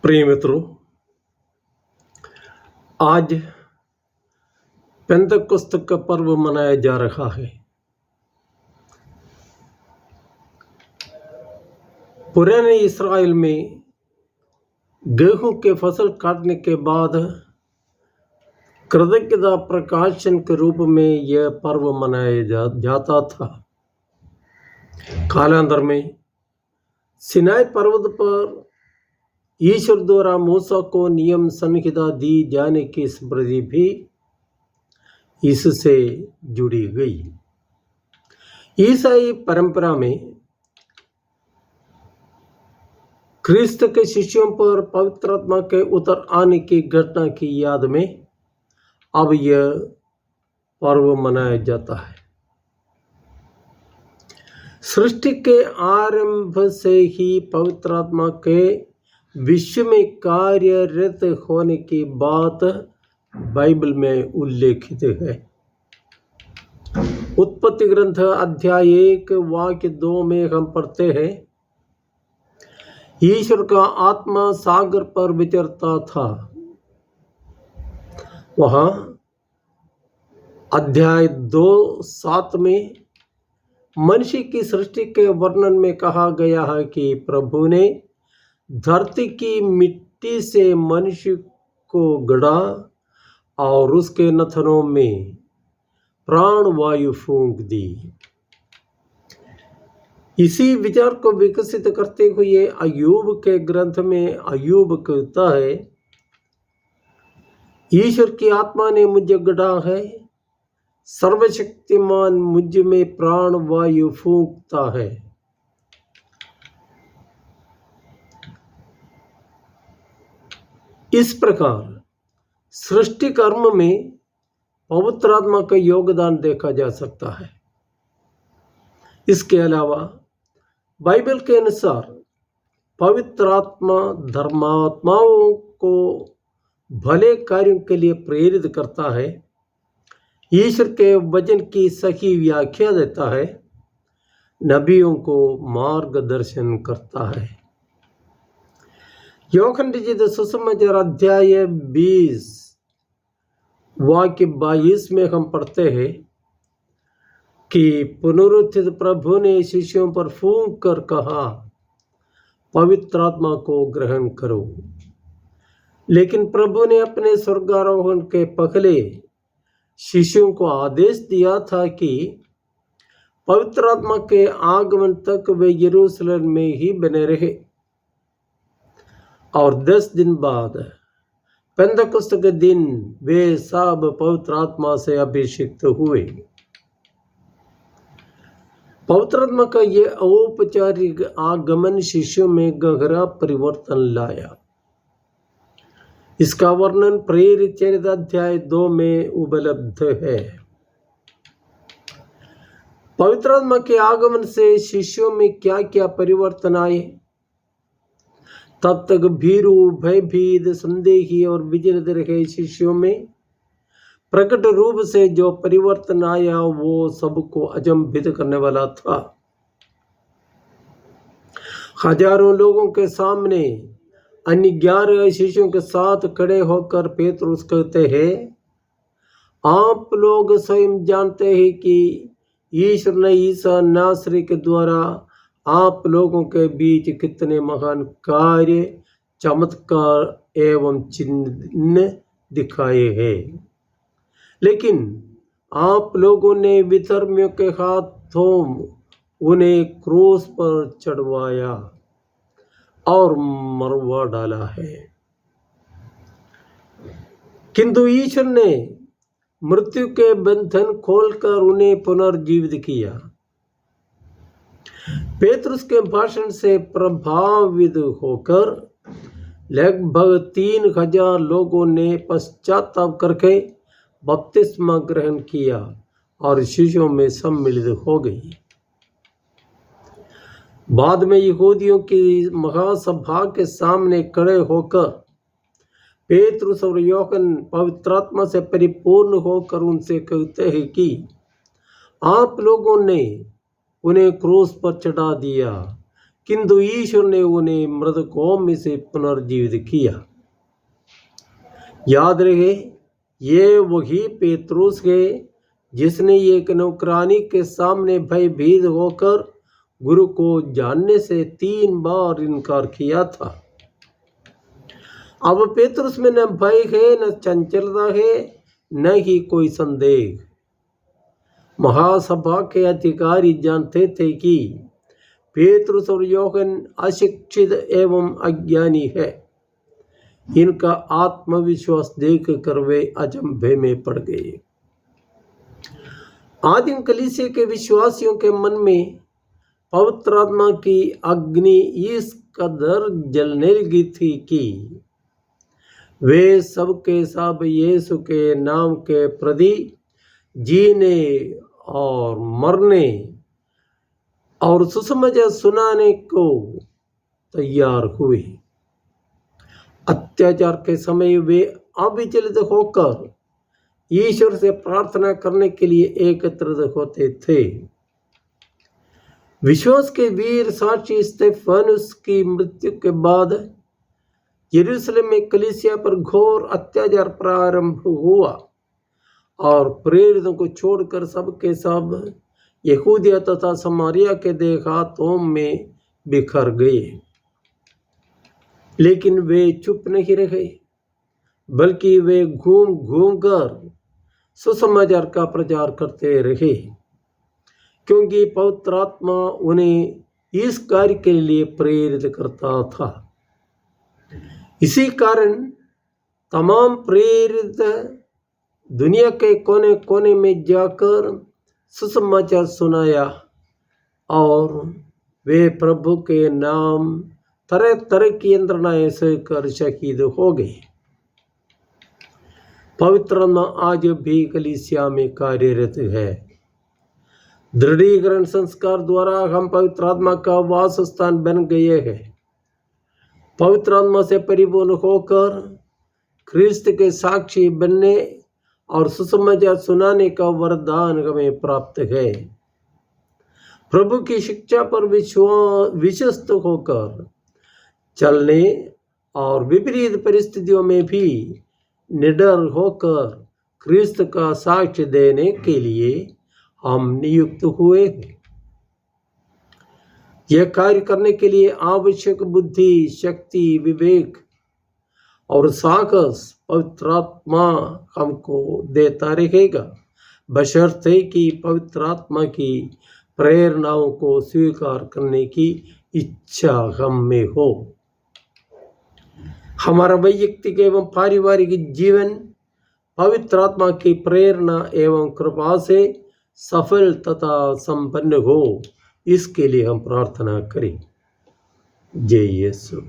प्रिय मित्रों, आज पेंतकुस्त का पर्व मनाया जा रहा है। पुराने इस्राएल में गेहूं के फसल काटने के बाद कृतज्ञता प्रकाशन के रूप में यह पर्व मनाया जाता था। कालांतर में सिनाई पर्वत पर ईश्वर द्वारा मूसा को नियम संहिता दी जाने की स्मृति भी इससे जुड़ी गई। ईसाई परंपरा में क्रिस्त के शिष्यों पर पवित्र आत्मा के उतर आने की घटना की याद में अब यह पर्व मनाया जाता है। सृष्टि के आरंभ से ही पवित्र आत्मा के विश्व में कार्यरत होने की बात बाइबल में उल्लेखित है। उत्पत्ति ग्रंथ अध्याय 1 वाक्य 2 में हम पढ़ते हैं, ईश्वर का आत्मा सागर पर विचरता था। वहां अध्याय 2:7 में मनुष्य की सृष्टि के वर्णन में कहा गया है कि प्रभु ने धरती की मिट्टी से मनुष्य को गढ़ा और उसके नथनों में प्राण वायु फूंक दी। इसी विचार को विकसित करते हुए अय्यूब के ग्रंथ में अय्यूब कहता है, ईश्वर की आत्मा ने मुझे गढ़ा है, सर्वशक्तिमान मुझ में प्राण वायु फूंकता है। इस प्रकार सृष्टि कर्म में पवित्र आत्मा का योगदान देखा जा सकता है। इसके अलावा बाइबल के अनुसार पवित्र आत्मा धर्मात्माओं को भले कार्यों के लिए प्रेरित करता है, ईश्वर के वचन की सही व्याख्या देता है, नबियों को मार्गदर्शन करता है। यूहन्ना रचित सुसमाचार अध्याय 20 वाक्य 22 में हम पढ़ते हैं कि पुनरुत्थित प्रभु ने शिष्यों पर फूंक कर कहा, पवित्र आत्मा को ग्रहण करो। लेकिन प्रभु ने अपने स्वर्गारोहण के पहले शिष्यों को आदेश दिया था कि पवित्र आत्मा के आगमन तक वे यरूशलेम में ही बने रहे। और 10 दिन बाद पेंतकुस्त के दिन वे सब पवित्र आत्मा से अभिषिक्त हुए। पवित्र आत्मा का ये औपचारिक आगमन शिष्यों में गहरा परिवर्तन लाया। इसका वर्णन प्रेरित चरित्र अध्याय 2 में उपलब्ध है। पवित्र आत्मा के आगमन से शिष्यों में क्या क्या परिवर्तन आए? तब तक भीरू, भयभीत, संदेही और विचलित रहे शिष्यों में प्रकट रूप से जो परिवर्तन आया वो सबको अचंभित करने वाला था। हजारों लोगों के सामने अन्य 11 शिष्यों के साथ खड़े होकर पेतरुस कहते हैं, आप लोग स्वयं जानते हैं कि ईश्वर ने ईसा नासरी के द्वारा आप लोगों के बीच कितने महान कार्य, चमत्कार एवं चिन्ह दिखाए हैं। लेकिन आप लोगों ने विधर्मियों के हाथों उन्हें क्रूस पर चढ़वाया और मरवा डाला है। किंतु ईश्वर ने मृत्यु के बंधन खोलकर उन्हें पुनर्जीवित किया। पेतरुस के भाषण से प्रभावित होकर लगभग 3000 लोगों ने पश्चाताप करके बपतिस्मा ग्रहण किया और शिष्यों में सम्मिलित हो गई। बाद में यहूदियों की महासभा के सामने खड़े होकर पेतरुस और यूहन्ना पवित्र आत्मा से परिपूर्ण होकर उनसे कहते हैं कि आप लोगों ने उन्हें क्रूस पर चढ़ा दिया, किंतु ईश्वर ने उन्हें मृतकों में से पुनर्जीवित किया। याद रहे, ये वही पेत्रुस है जिसने एक नौकरानी के सामने भयभीत होकर गुरु को जानने से 3 बार इनकार किया था। अब पेत्रुस में न भय है, न चंचलता है, न ही कोई संदेह। महासभा के अधिकारी जानते थे कि पेत्रुस और यूहन्ना अशिक्षित एवं अज्ञानी है। इनका आत्मविश्वास देखकर वे अचंभे में पड़ गए। आदिम कलीसिया के विश्वासियों के मन में पवित्र आत्मा की अग्नि इस कदर जलने लगी थी कि वे सबके सब यीशु के नाम के प्रति जीने और मरने और सुसमाचार सुनाने को तैयार हुए। अत्याचार के समय वे अविचलित होकर ईश्वर से प्रार्थना करने के लिए एकत्रित होते थे। विश्वास के वीर साक्षी स्तेफानुस की मृत्यु के बाद यरूशलेम में कलीसिया पर घोर अत्याचार प्रारंभ हुआ और प्रेरितों को छोड़कर सबके सब यहूदिया तथा समारिया के देहातों में बिखर गए। लेकिन वे चुप नहीं रहे, बल्कि वे घूम घूम कर सुसमाचार का प्रचार करते रहे, क्योंकि पवित्र आत्मा उन्हें इस कार्य के लिए प्रेरित करता था। इसी कारण तमाम प्रेरित दुनिया के कोने कोने में जाकर सुसमाचार सुनाया और वे प्रभु के नाम तरह तरह की यंत्रणाएं सहकर शहीद हो गए। पवित्र आत्मा आज भी कलीसिया में कार्यरत है। दृढ़ीकरण संस्कार द्वारा हम पवित्र आत्मा का वास स्थान बन गए हैं। पवित्र आत्मा से परिपूर्ण होकर ख्रिस्त के साक्षी बनने और सुसमाचार सुनाने का वरदान हमें प्राप्त है। प्रभु की शिक्षा पर विश्वस्त होकर चलने और विपरीत परिस्थितियों में भी निडर होकर ख्रिस्त का साक्ष्य देने के लिए हम नियुक्त हुए हैं। यह कार्य करने के लिए आवश्यक बुद्धि, शक्ति, विवेक और साहस पवित्र आत्मा हमको देता रहेगा, बशर्ते कि पवित्र आत्मा की प्रेरणाओं को स्वीकार करने की इच्छा हम में हो। हमारा वैयक्तिक एवं पारिवारिक जीवन पवित्र आत्मा की प्रेरणा एवं कृपा से सफल तथा संपन्न हो, इसके लिए हम प्रार्थना करें। जय यीशु।